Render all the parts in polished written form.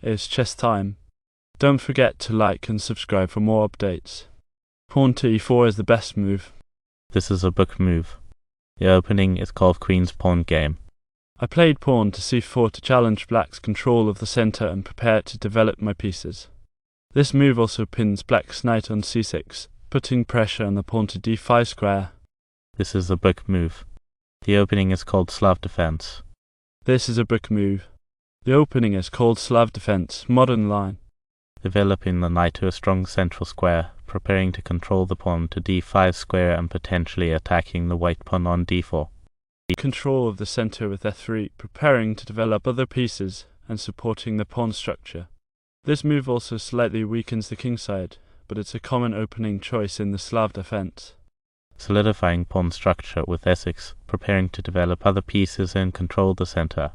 It's chess time. Don't forget to like and subscribe for more updates. Pawn to e4 is the best move. This is a book move. The opening is called Queen's Pawn Game. I played pawn to c4 to challenge black's control of the center and prepare to develop my pieces. This move also pins black's knight on c6, putting pressure on the pawn to d5 square. This is a book move. The opening is called Slav Defense. This is a book move. The opening is called Slav Defense, modern line. Developing the knight to a strong central square, preparing to control the pawn to d5 square and potentially attacking the white pawn on d4. Control of the center with f3, preparing to develop other pieces and supporting the pawn structure. This move also slightly weakens the kingside, but it's a common opening choice in the Slav defense. Solidifying pawn structure with e6, preparing to develop other pieces and control the center.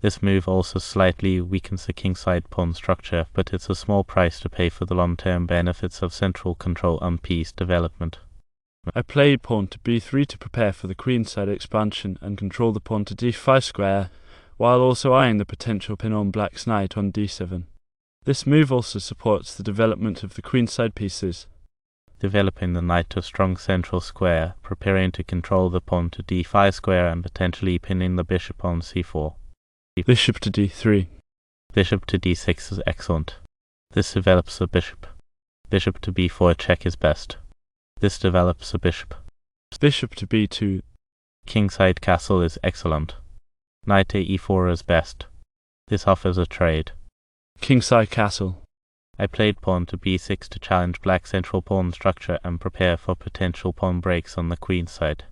This move also slightly weakens the kingside pawn structure, but it's a small price to pay for the long-term benefits of central control and piece development. I played pawn to b3 to prepare for the queenside expansion and control the pawn to d5 square, while also eyeing the potential pin on black's knight on d7. This move also supports the development of the queenside pieces. Developing the knight to a strong central square, preparing to control the pawn to d5 square and potentially pinning the bishop on c4. Bishop to d3. Bishop to d6 is excellent. This develops a bishop. Bishop to b4 check is best. This develops a bishop. Bishop to b2. Kingside castle is excellent. Knight to e4 is best. This offers a trade. Kingside castle. I played pawn to b6 to challenge black's central pawn structure and prepare for potential pawn breaks on the queen side.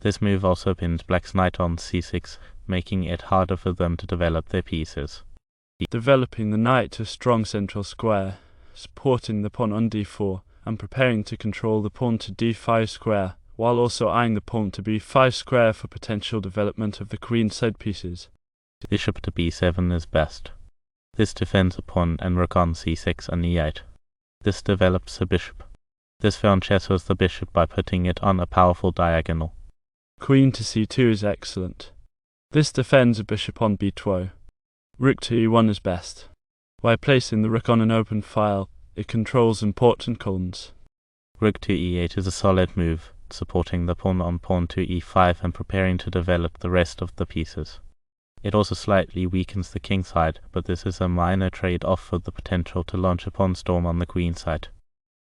This move also pins black's knight on c6, making it harder for them to develop their pieces. Developing the knight to a strong central square, supporting the pawn on d4, and preparing to control the pawn to d5 square, while also eyeing the pawn to b5 square for potential development of the queenside pieces. Bishop to b7 is best. This defends a pawn and rook on c6 and e8. This develops a bishop. This fianchettos the bishop by putting it on a powerful diagonal. Queen to c2 is excellent. This defends a bishop on b12. Rook to e1 is best. By placing the rook on an open file, it controls important pawns. Rook to e8 is a solid move, supporting the pawn on pawn to e5 and preparing to develop the rest of the pieces. It also slightly weakens the king side, but this is a minor trade-off for the potential to launch a pawn storm on the queen side.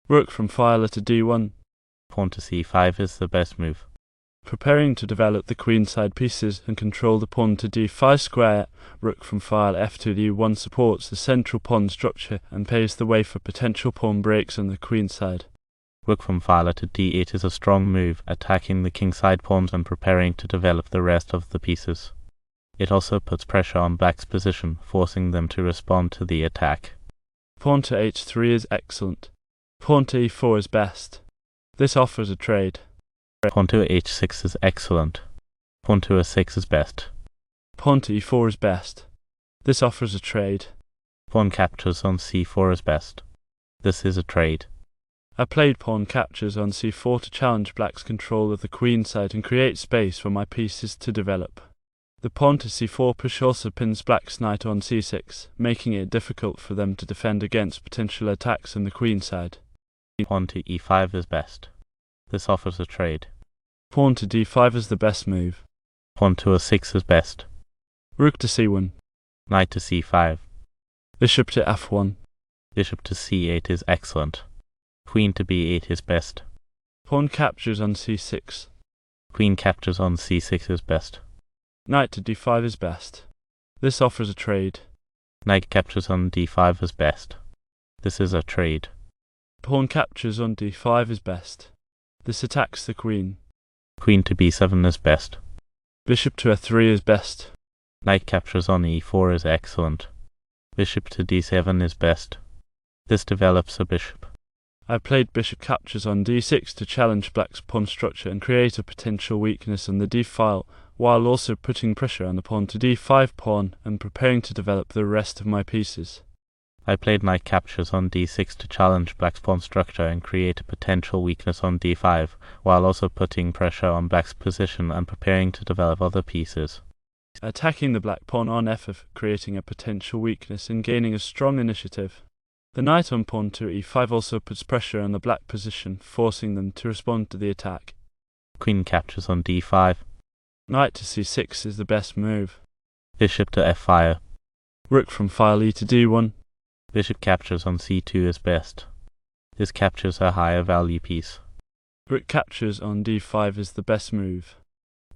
Rook from file to d1. Pawn to c5 is the best move. Preparing to develop the queenside pieces and control the pawn to d5 square, rook from file f to d1 supports the central pawn structure and paves the way for potential pawn breaks on the queenside. Rook from file to d8 is a strong move, attacking the kingside pawns and preparing to develop the rest of the pieces. It also puts pressure on black's position, forcing them to respond to the attack. Pawn to h3 is excellent. Pawn to e4 is best. This offers a trade. Pawn to h6 is excellent. Pawn to a6 is best. Pawn to e4 is best. This offers a trade. Pawn captures on c4 is best. This is a trade. I played pawn captures on c4 to challenge black's control of the queen side and create space for my pieces to develop. The pawn to c4 push also pins black's knight on c6, making it difficult for them to defend against potential attacks on the queen side. Pawn to e5 is best. This offers a trade. Pawn to d5 is the best move. Pawn to a6 is best. Rook to c1. Knight to c5. Bishop to f1. Bishop to c8 is excellent. Queen to b8 is best. Pawn captures on c6. Queen captures on c6 is best. Knight to d5 is best. This offers a trade. Knight captures on d5 is best. This is a trade. Pawn captures on d5 is best. This attacks the queen. Queen to b7 is best. Bishop to f3 is best. Knight captures on e4 is excellent. Bishop to d7 is best. This develops a bishop. I played bishop captures on d6 to challenge black's pawn structure and create a potential weakness on the d file, while also putting pressure on the pawn to d5 pawn and preparing to develop the rest of my pieces. I played knight captures on d6 to challenge black's pawn structure and create a potential weakness on d5, while also putting pressure on black's position and preparing to develop other pieces. attacking the black pawn on f5, creating a potential weakness and gaining a strong initiative. The knight on pawn to e5 also puts pressure on the black position, forcing them to respond to the attack. Queen captures on d5. Knight to c6 is the best move. Bishop to f5. Rook from file e to d1. Bishop captures on c2 is best. This captures a higher value piece. Rook captures on d5 is the best move.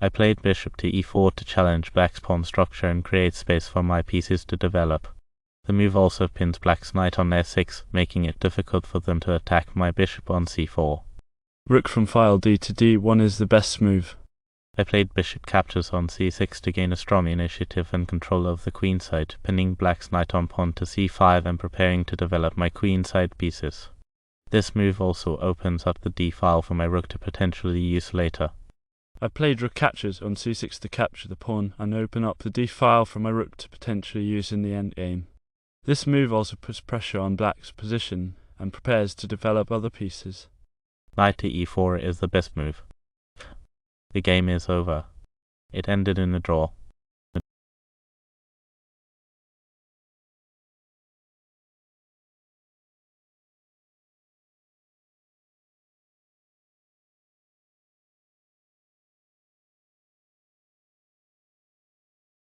I played bishop to e4 to challenge black's pawn structure and create space for my pieces to develop. The move also pins black's knight on s6, making it difficult for them to attack my bishop on c4. Rook from file d to d1 is the best move. I played bishop captures on c6 to gain a strong initiative and control of the queenside, pinning black's knight on pawn to c5 and preparing to develop my queenside pieces. This move also opens up the d file for my rook to potentially use later. I played rook captures on c6 to capture the pawn and open up the d file for my rook to potentially use in the endgame. This move also puts pressure on black's position and prepares to develop other pieces. Knight to e4 is the best move. The game is over. It ended in a draw.